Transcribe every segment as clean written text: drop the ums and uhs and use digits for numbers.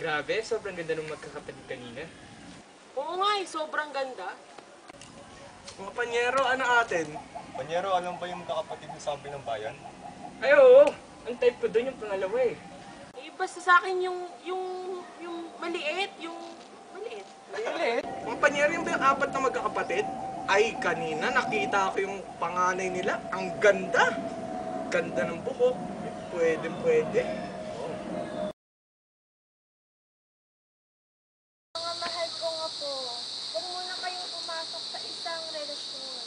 Grabe, sobrang ganda ng magkakapatid kanina. Oo nga eh, sobrang ganda. Mga panyero, ano atin? Panyero, alam ba yung kakapatid ng sabi ng bayan? Ay, oo. Ang type ko doon yung pangalawa eh. Eh, basta sa akin yung maliit, maliit. Mga panyero, yung ba yung apat na magkakapatid? Ay, kanina nakita ko yung panganay nila. Ang ganda! Ganda ng buhok. Pwede. Mga mahal ko nga po, huwag muna kayong pumasok sa isang relasyon.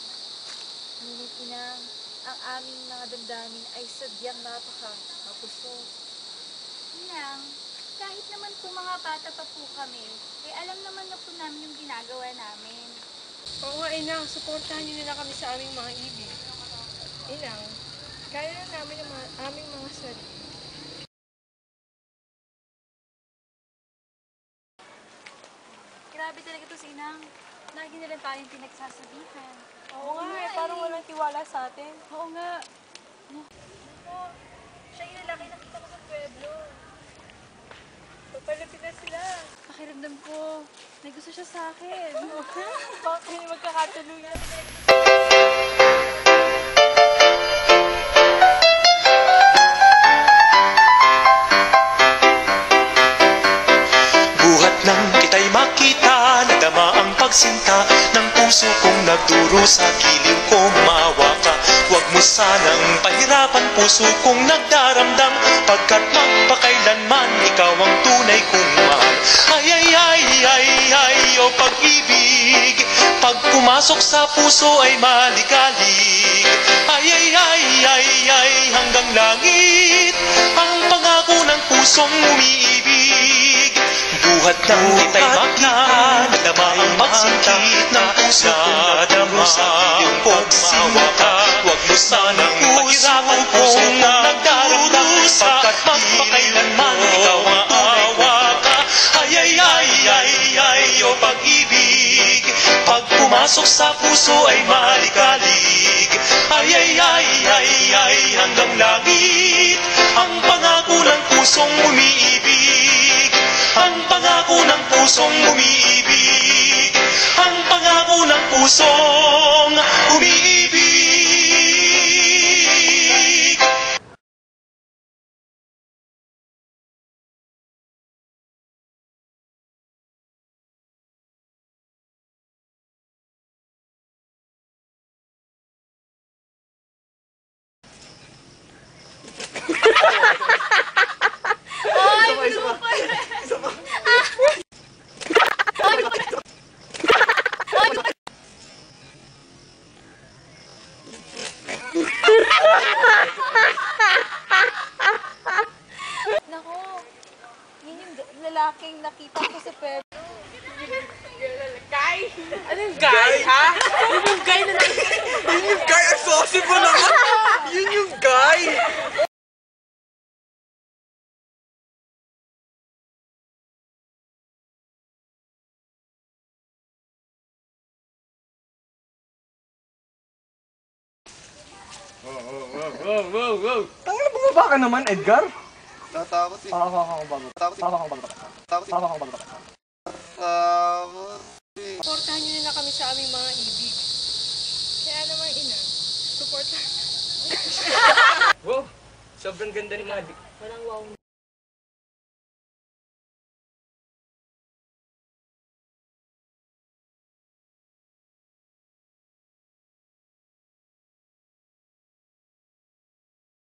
Ngunit inang, ang aming mga damdamin ay sadyang napaka-mapuso. Inang, kahit naman po mga bata pa po kami, alam naman na po namin yung ginagawa namin. Oo nga, Inang. Suportahan niyo nila kami sa aming mga ibig. Inang, kaya na namin ang aming mga sarili. Grabe talaga to si Inang. Lagi na lang tayong pinagsasabihan. Oo nga, parang walang tiwala sa atin. Oo nga. Oo, siya yung lalaki nakita ko sa pueblo. Papalapit na sila. Pakiramdam ko, may gusto siya sa akin. Bakit hindi magkakatuluyan? Buhat nang kita'y makita, nadama ang pagsinta ng puso kong nagduro sa giliw ko, maawa ka. Huwag mo sanang pahirapan puso kong nagdaramdam, pagkat magpakailanman ikaw ang tunay kong mahal. Ay, o pag-ibig, pag pumasok sa puso ay maligalig. Ay, hanggang langit ang pangako ng pusong umiibig. Buhat ng kita'y makita, nadama ang pagsinta ng puso kong nadama ang pagsinta. Huwag mo sanang pahirapan puso kong nagdaramdam, pagkat magpakailanman ikaw ang awa ka. Ay, o pag-ibig, pag pumasok sa puso ay maligalig. Ay, hanggang langit ang pangako ng pusong umiibig. Ang pangako ng pusong umiibig. Ang pangako ng pusong umiibig. Nako, yun yung lalaking nakita ko sa pueblo. Guy? Anong guy, ha? Yun yung guy na Yun yung guy! Ang saucy mo naman! Yun yung guy! Wow. Tangina, bumaba ka naman, Edgar! Natakot eh. Suportahan niyo nila kami sa aming mga ibig. Kaya naman, Inang, suportahan. Wow, sobrang ganda ni mga Walang wow.